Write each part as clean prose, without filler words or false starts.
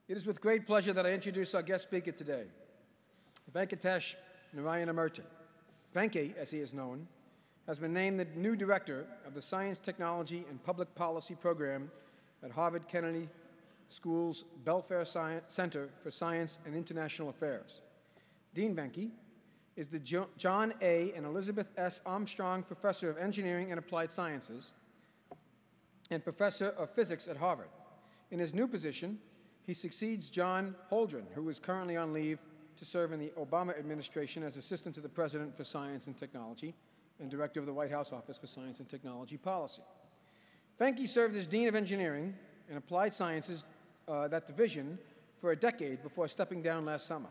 It is with great pleasure that I introduce our guest speaker today, Venkatesh Narayanamurti. Venki, as he is known, has been named the new director of the Science, Technology, and Public Policy program at Harvard Kennedy School's Belfair Center for Science and International Affairs. Dean Venki is the John A. and Elizabeth S. Armstrong Professor of Engineering and Applied Sciences and Professor of Physics at Harvard. In his new position, he succeeds John Holdren, who is currently on leave to serve in the Obama administration as Assistant to the President for Science and Technology and Director of the White House Office for Science and Technology Policy. Venki served as Dean of Engineering and Applied Sciences, that division, for a decade before stepping down last summer.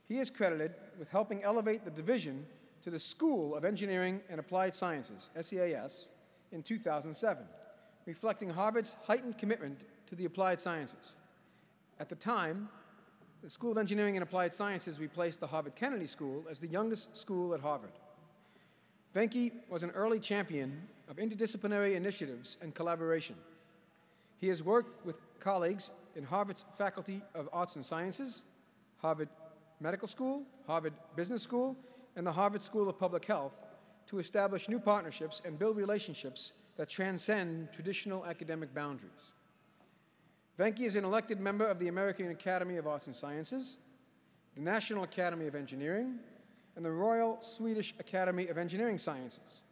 He is credited with helping elevate the division to the School of Engineering and Applied Sciences, SEAS, in 2007, reflecting Harvard's heightened commitment to the applied sciences. At the time, the School of Engineering and Applied Sciences replaced the Harvard Kennedy School as the youngest school at Harvard. Venki was an early champion of interdisciplinary initiatives and collaboration. He has worked with colleagues in Harvard's Faculty of Arts and Sciences, Harvard Medical School, Harvard Business School, and the Harvard School of Public Health to establish new partnerships and build relationships that transcend traditional academic boundaries. Venki is an elected member of the American Academy of Arts and Sciences, the National Academy of Engineering, and the Royal Swedish Academy of Engineering Sciences.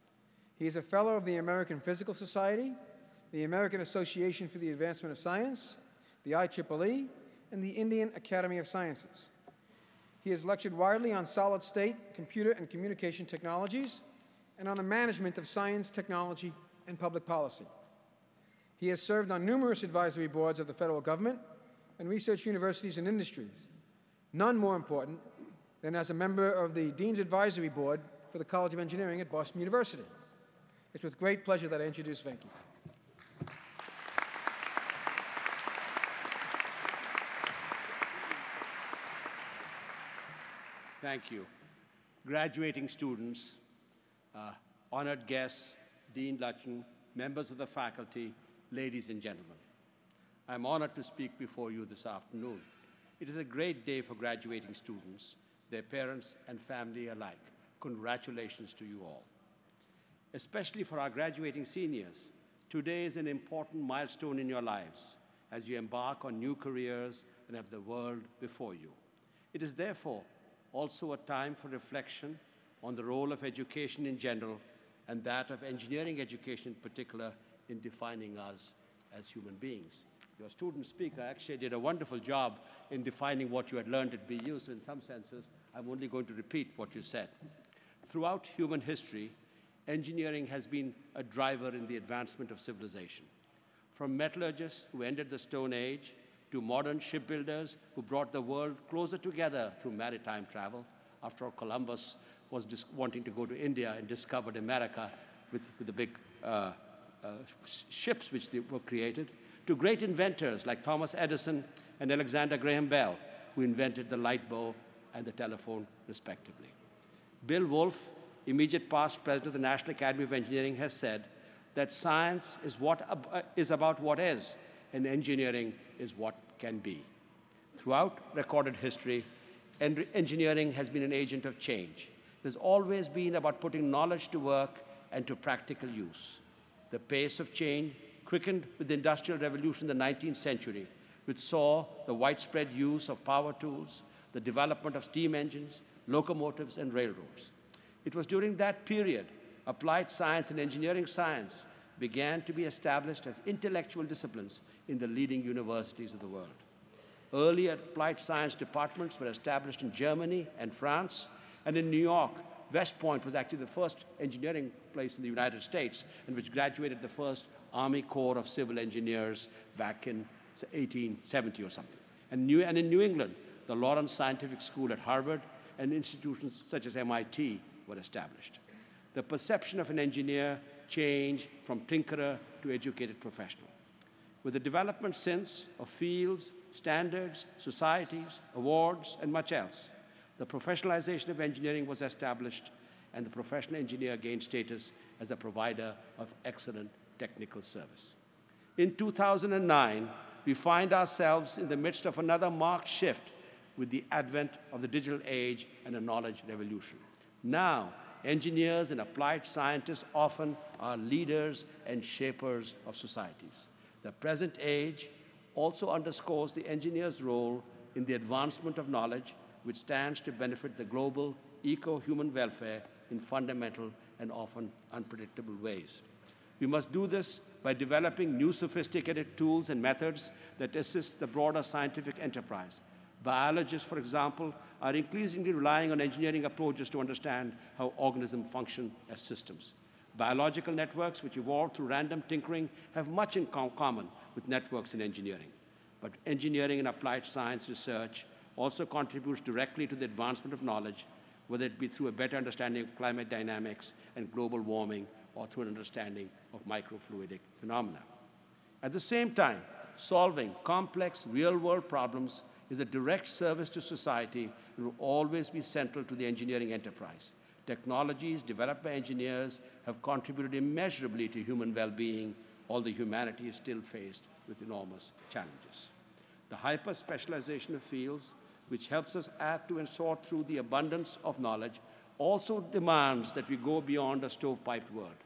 He is a fellow of the American Physical Society, the American Association for the Advancement of Science, the IEEE, and the Indian Academy of Sciences. He has lectured widely on solid-state, computer, and communication technologies, and on the management of science, technology, and public policy. He has served on numerous advisory boards of the federal government and research universities and industries, none more important than as a member of the Dean's Advisory Board for the College of Engineering at Boston University. It's with great pleasure that I introduce Venki. Thank you. Graduating students, honored guests, Dean Lutchen, members of the faculty, ladies and gentlemen. I'm honored to speak before you this afternoon. It is a great day for graduating students, their parents and family alike. Congratulations to you all. Especially for our graduating seniors, today is an important milestone in your lives as you embark on new careers and have the world before you. It is therefore also a time for reflection on the role of education in general and that of engineering education in particular in defining us as human beings. Your student speaker actually did a wonderful job in defining what you had learned at BU, so in some senses, I'm only going to repeat what you said. Throughout human history, engineering has been a driver in the advancement of civilization. From metallurgists who ended the Stone Age, to modern shipbuilders who brought the world closer together through maritime travel. After all, Columbus was wanting to go to India and discovered America with the big ships which they were created, to great inventors like Thomas Edison and Alexander Graham Bell, who invented the light bulb and the telephone, respectively. Bill Wolfe, immediate past president of the National Academy of Engineering, has said that science is about what is, and engineering is what can be. Throughout recorded history, engineering has been an agent of change. It has always been about putting knowledge to work and to practical use. The pace of change quickened with the Industrial Revolution in the 19th century, which saw the widespread use of power tools, the development of steam engines, locomotives, and railroads. It was during that period applied science and engineering science began to be established as intellectual disciplines in the leading universities of the world. Early applied science departments were established in Germany and France, and in New York, West Point was actually the first engineering place in the United States, and which graduated the first Army Corps of Civil Engineers back in 1870 or something. And in New England, the Lawrence Scientific School at Harvard and institutions such as MIT were established. The perception of an engineer changed from tinkerer to educated professional. With the development since of fields, standards, societies, awards, and much else, the professionalization of engineering was established, and the professional engineer gained status as a provider of excellent technical service. In 2009, we find ourselves in the midst of another marked shift with the advent of the digital age and a knowledge revolution. Now, engineers and applied scientists often are leaders and shapers of societies. The present age also underscores the engineer's role in the advancement of knowledge, which stands to benefit the global eco-human welfare in fundamental and often unpredictable ways. We must do this by developing new sophisticated tools and methods that assist the broader scientific enterprise. Biologists, for example, are increasingly relying on engineering approaches to understand how organisms function as systems. Biological networks, which evolved through random tinkering, have much in common with networks in engineering. But engineering and applied science research also contributes directly to the advancement of knowledge, whether it be through a better understanding of climate dynamics and global warming, or through an understanding of microfluidic phenomena. At the same time, solving complex real-world problems is a direct service to society and will always be central to the engineering enterprise. Technologies developed by engineers have contributed immeasurably to human well-being, although humanity is still faced with enormous challenges. The hyper-specialization of fields, which helps us add to and sort through the abundance of knowledge, also demands that we go beyond a stovepiped world.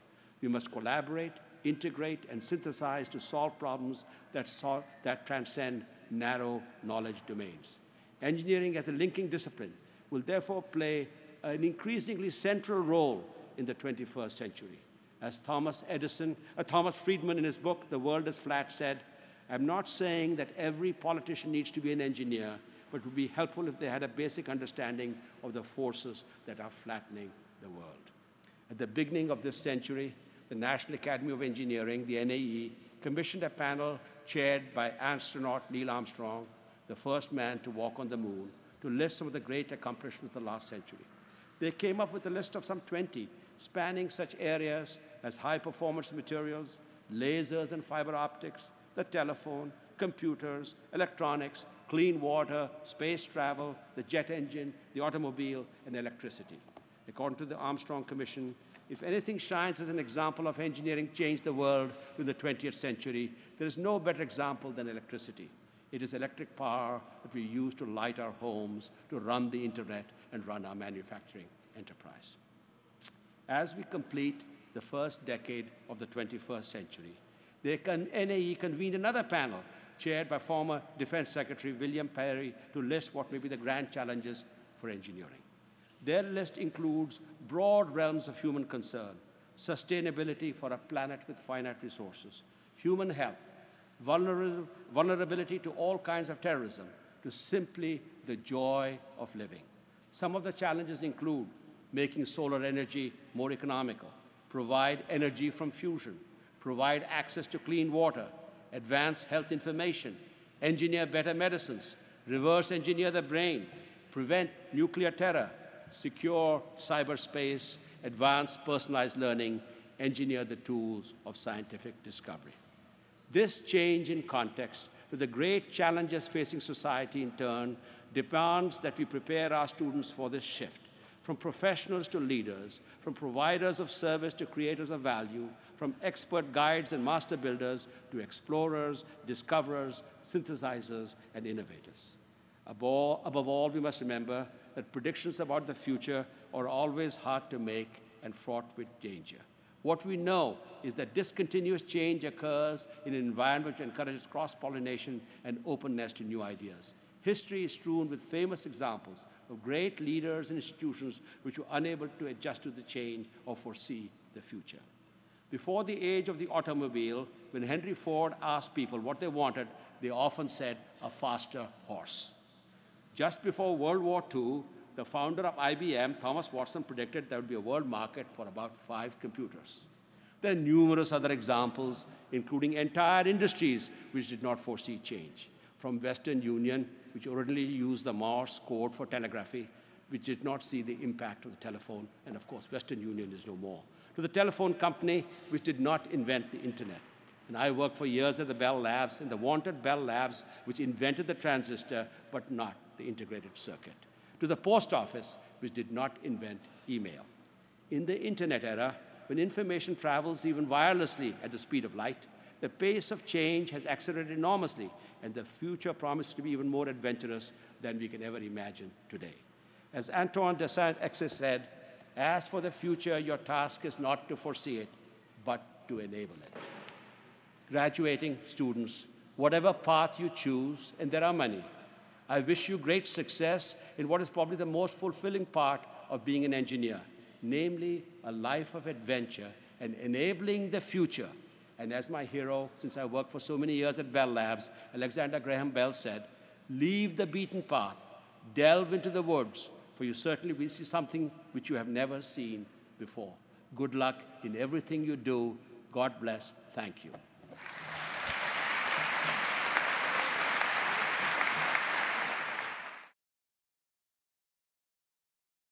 We must collaborate, integrate, and synthesize to solve problems that transcend narrow knowledge domains. Engineering as a linking discipline will therefore play an increasingly central role in the 21st century. As Thomas Friedman in his book, The World is Flat, said, "I'm not saying that every politician needs to be an engineer, but it would be helpful if they had a basic understanding of the forces that are flattening the world." At the beginning of this century, the National Academy of Engineering, the NAE, commissioned a panel chaired by astronaut Neil Armstrong, the first man to walk on the moon, to list some of the great accomplishments of the last century. They came up with a list of some 20, spanning such areas as high-performance materials, lasers and fiber optics, the telephone, computers, electronics, clean water, space travel, the jet engine, the automobile, and electricity. According to the Armstrong Commission, if anything shines as an example of engineering changed the world in the 20th century, there is no better example than electricity. It is electric power that we use to light our homes, to run the internet, and run our manufacturing enterprise. As we complete the first decade of the 21st century, the NAE convened another panel chaired by former Defense Secretary William Perry to list what may be the grand challenges for engineering. Their list includes broad realms of human concern: sustainability for a planet with finite resources, human health, vulnerability to all kinds of terrorism, to simply the joy of living. Some of the challenges include making solar energy more economical, provide energy from fusion, provide access to clean water, advance health information, engineer better medicines, reverse engineer the brain, prevent nuclear terror, secure cyberspace, advance personalized learning, engineer the tools of scientific discovery. This change in context to the great challenges facing society in turn demands that we prepare our students for this shift, from professionals to leaders, from providers of service to creators of value, from expert guides and master builders to explorers, discoverers, synthesizers, and innovators. Above all, we must remember that predictions about the future are always hard to make and fraught with danger. What we know is that discontinuous change occurs in an environment which encourages cross-pollination and openness to new ideas. History is strewn with famous examples of great leaders and institutions which were unable to adjust to the change or foresee the future. Before the age of the automobile, when Henry Ford asked people what they wanted, they often said a faster horse. Just before World War II, the founder of IBM, Thomas Watson, predicted there would be a world market for about 5 computers. There are numerous other examples, including entire industries which did not foresee change. From Western Union, which originally used the Morse code for telegraphy, which did not see the impact of the telephone, and of course, Western Union is no more, to the telephone company, which did not invent the internet. And I worked for years at the Bell Labs, and the vaunted Bell Labs, which invented the transistor, but not the integrated circuit. To the post office, which did not invent email. In the internet era, when information travels even wirelessly at the speed of light, the pace of change has accelerated enormously, and the future promises to be even more adventurous than we can ever imagine today. As Antoine de Saint-Exupéry said, as for the future, your task is not to foresee it, but to enable it. Graduating students, whatever path you choose, and there are many, I wish you great success in what is probably the most fulfilling part of being an engineer, namely a life of adventure and enabling the future. And as my hero, since I worked for so many years at Bell Labs, Alexander Graham Bell said, leave the beaten path, delve into the woods, for you certainly will see something which you have never seen before. Good luck in everything you do. God bless. Thank you.